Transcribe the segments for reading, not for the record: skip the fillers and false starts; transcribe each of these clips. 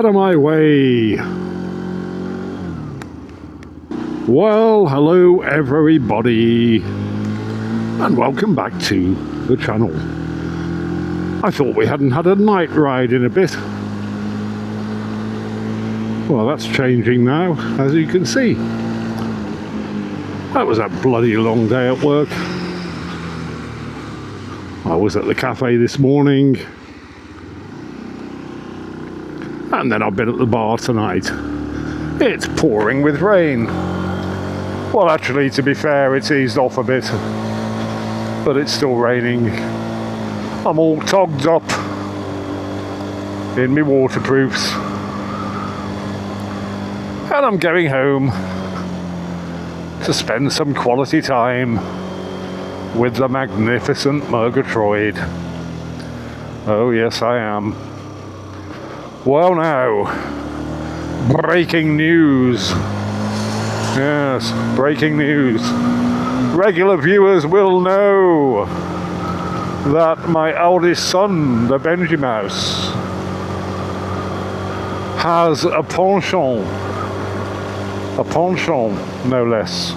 Out of my way. Well, hello everybody, and welcome back to the channel. I thought we hadn't had a night ride in a bit. Well, that's changing now, as you can see. That was a bloody long day at work. I was at the cafe this morning, and then I've been at the bar tonight. It's pouring with rain. Well, actually, to be fair, it's eased off a bit, but it's still raining. I'm all togged up in my waterproofs, and I'm going home to spend some quality time with the magnificent Murgatroyd. Oh yes, I am. Well now, breaking news. Yes, breaking news. Regular viewers will know that my eldest son, the Benji Mouse, has a penchant no less,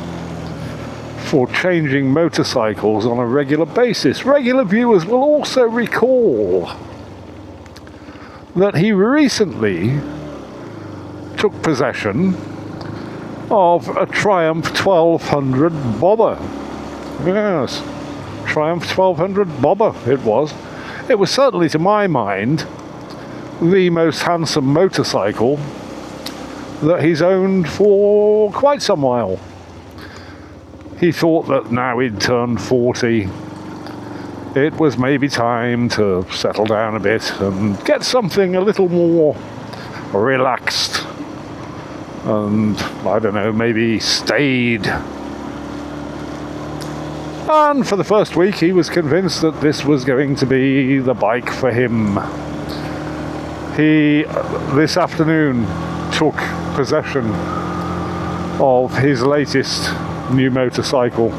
for changing motorcycles on a regular basis. Regular viewers will also recall that he recently took possession of a Triumph 1200 bobber. Yes, Triumph 1200 bobber it was. It was certainly, to my mind, the most handsome motorcycle that he's owned for quite some while. He thought that now he'd turned 40, it was maybe time to settle down a bit and get something a little more relaxed and, I don't know, maybe staid. And for the first week he was convinced that this was going to be the bike for him. He, this afternoon, took possession of his latest new motorcycle,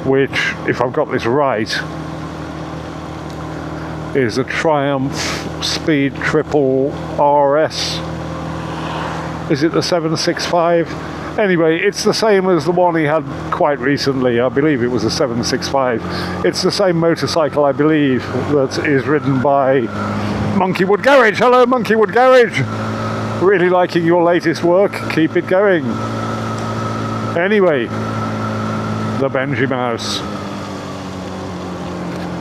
which, if I've got this right, is a Triumph Speed Triple RS. Is it the 765? Anyway, it's the same as the one he had quite recently. I believe it was a 765. It's the same motorcycle, I believe, that is ridden by Monkeywood Garage. Hello, Monkeywood Garage. Really liking your latest work. Keep it going. Anyway, the Benji Mouse.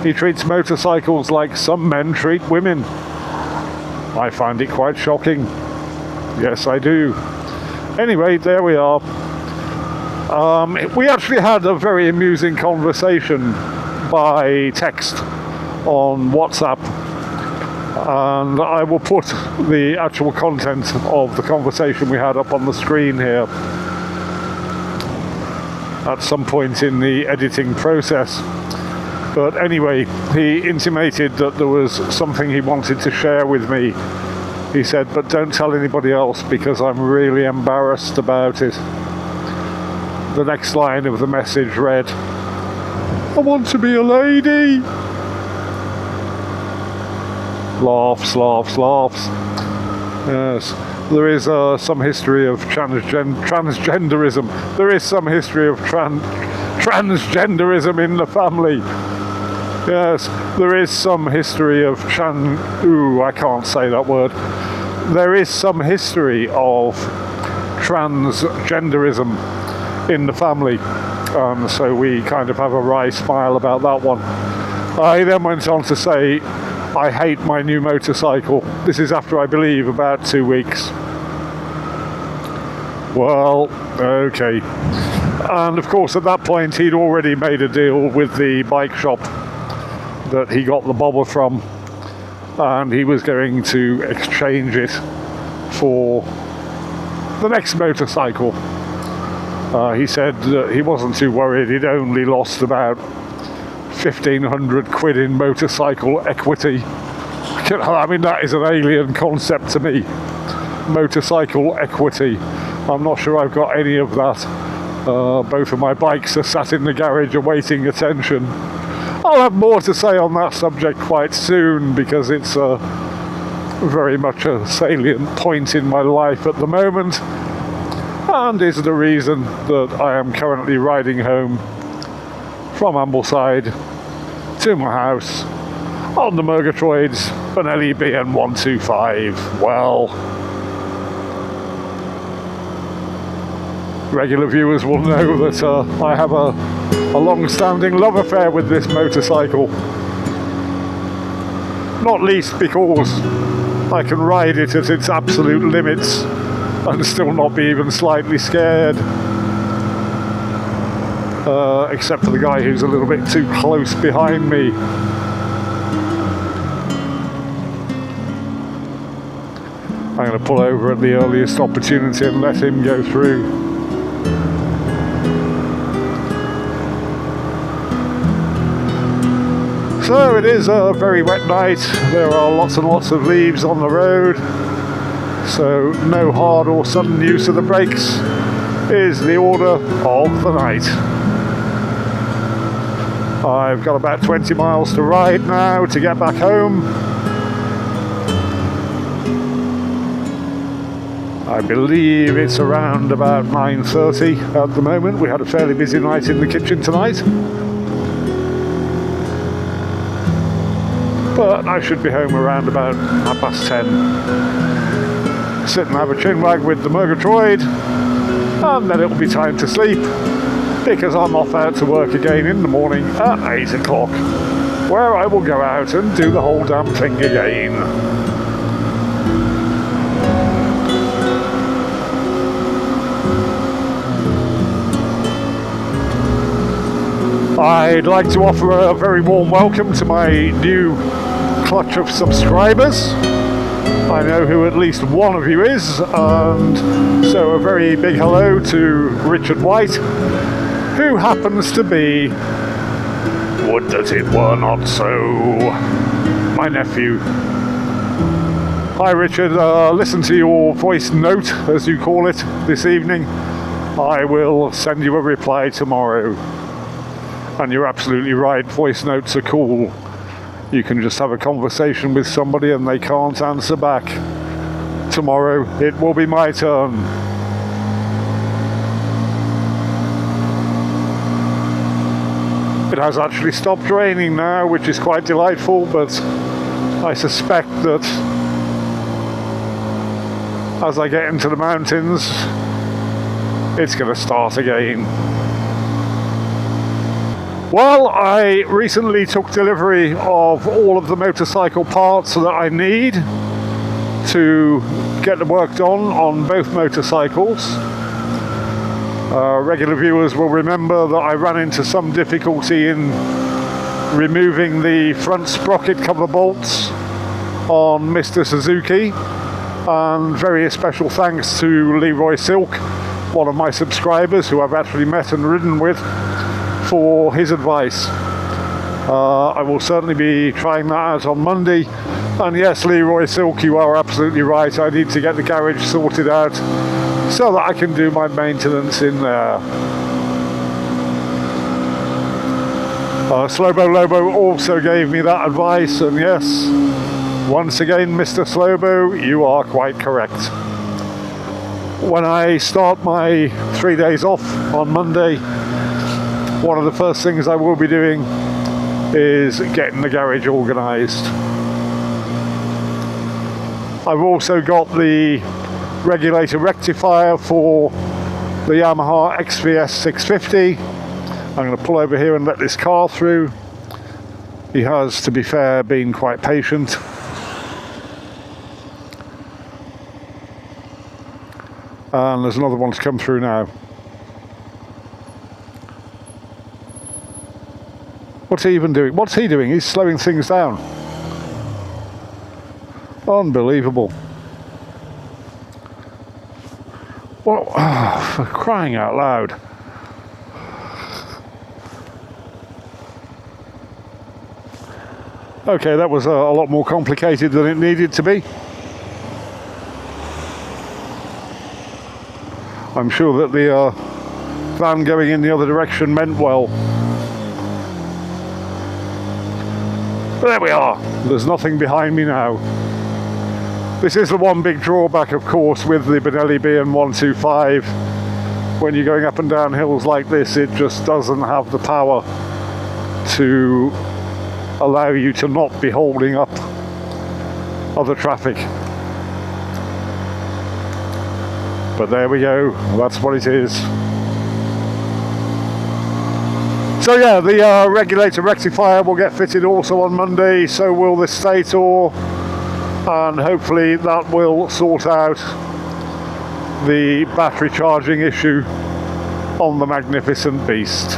He treats motorcycles like some men treat women. I find it quite shocking. Yes, I do. Anyway, there we are. We actually had a very amusing conversation by text on WhatsApp, and I will put the actual content of the conversation we had up on the screen here at some point in the editing process. But anyway, he intimated that there was something he wanted to share with me. He said, but don't tell anybody else because I'm really embarrassed about it. The next line of the message read, I want to be a lady. Laughs, laughs, laughs. Yes, there is some history of transgenderism. There is some history of transgenderism in the family. Yes, there is some history of I can't say that word. There is some history of transgenderism in the family. So we kind of have a wry smile about that one. He then went on to say, I hate my new motorcycle. This is after, I believe, about 2 weeks. Well, okay. And of course, at that point, he'd already made a deal with the bike shop that he got the bobber from, and he was going to exchange it for the next motorcycle. He said he wasn't too worried. He'd only lost about 1,500 quid in motorcycle equity. I mean, that is an alien concept to me. Motorcycle equity. I'm not sure I've got any of that. Both of my bikes are sat in the garage awaiting attention. I'll have more to say on that subject quite soon, because it's very much a salient point in my life at the moment, and is the reason that I am currently riding home from Ambleside to my house on the Murgatroyd's Benelli BN125. Well, regular viewers will know that I have a long-standing love affair with this motorcycle. Not least because I can ride it at its absolute limits and still not be even slightly scared. Except for the guy who's a little bit too close behind me. I'm going to pull over at the earliest opportunity and let him go through. So it is a very wet night. There are lots and lots of leaves on the road, so no hard or sudden use of the brakes is the order of the night. I've got about 20 miles to ride now to get back home. I believe it's around about 9:30 at the moment. We had a fairly busy night in the kitchen tonight. But I should be home around about 10:30. Sit and have a chinwag with the Murgatroyd, and then it'll be time to sleep, because I'm off out to work again in the morning at 8 o'clock, where I will go out and do the whole damn thing again. I'd like to offer a very warm welcome to my new clutch of subscribers. I know who at least one of you is, and so a very big hello to Richard White, who happens to be, would that it were not so, my nephew. Hi Richard, listen to your voice note, as you call it, this evening. I will send you a reply tomorrow. And you're absolutely right, voice notes are cool. You can just have a conversation with somebody and they can't answer back. Tomorrow it will be my turn. It has actually stopped raining now, which is quite delightful, but I suspect that as I get into the mountains, it's going to start again. Well, I recently took delivery of all of the motorcycle parts that I need to get the work done on both motorcycles. Regular viewers will remember that I ran into some difficulty in removing the front sprocket cover bolts on Mr. Suzuki, and very special thanks to Leroy Silk, one of my subscribers who I've actually met and ridden with, for his advice. I will certainly be trying that out on Monday. And yes, Leroy Silk, you are absolutely right. I need to get the garage sorted out so that I can do my maintenance in there. Slobo Lobo also gave me that advice, and yes, once again, Mr. Slobo, you are quite correct. When I start my 3 days off on Monday, one of the first things I will be doing is getting the garage organised. I've also got the regulator rectifier for the Yamaha XVS 650. I'm going to pull over here and let this car through. He has, to be fair, been quite patient. And there's another one to come through now. What's he even doing? What's he doing? He's slowing things down. Unbelievable. What? Oh, for crying out loud. Okay, that was a lot more complicated than it needed to be. I'm sure that the van going in the other direction meant well. But there we are. There's nothing behind me now. This is the one big drawback, of course, with the Benelli BN125. When you're going up and down hills like this, it just doesn't have the power to allow you to not be holding up other traffic. But there we go, that's what it is. So yeah, the regulator rectifier will get fitted also on Monday, so will the stator, and hopefully that will sort out the battery charging issue on the magnificent beast.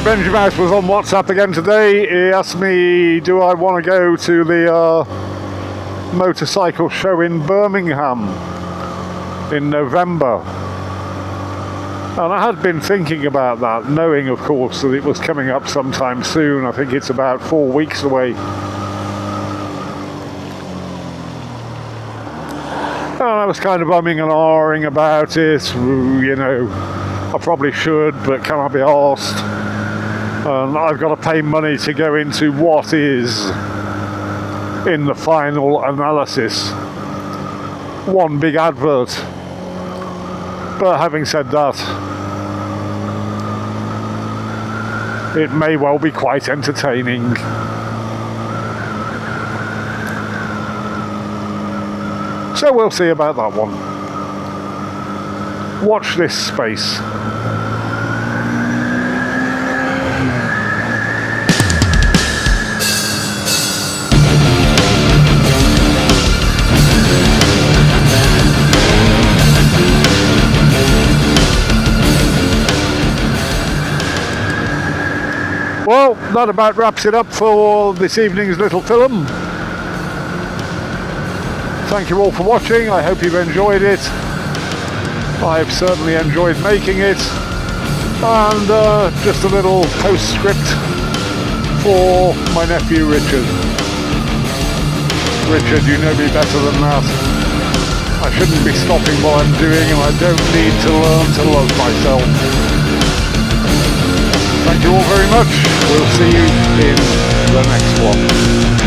Benji Mouse was on WhatsApp again today. He asked me, do I want to go to the motorcycle show in Birmingham in November? And I had been thinking about that, knowing of course that it was coming up sometime soon. I think it's about 4 weeks away. And I was kind of umming and ahhing about it, you know, I probably should, but can I be arsed? And I've got to pay money to go into what is, in the final analysis, one big advert. But having said that, it may well be quite entertaining. So we'll see about that one. Watch this space. Well, that about wraps it up for this evening's little film. Thank you all for watching. I hope you've enjoyed it. I've certainly enjoyed making it. And just a little postscript for my nephew Richard. Richard, you know me better than that. I shouldn't be stopping what I'm doing, and I don't need to learn to love myself. Thank you all very much. We'll see you in the next one.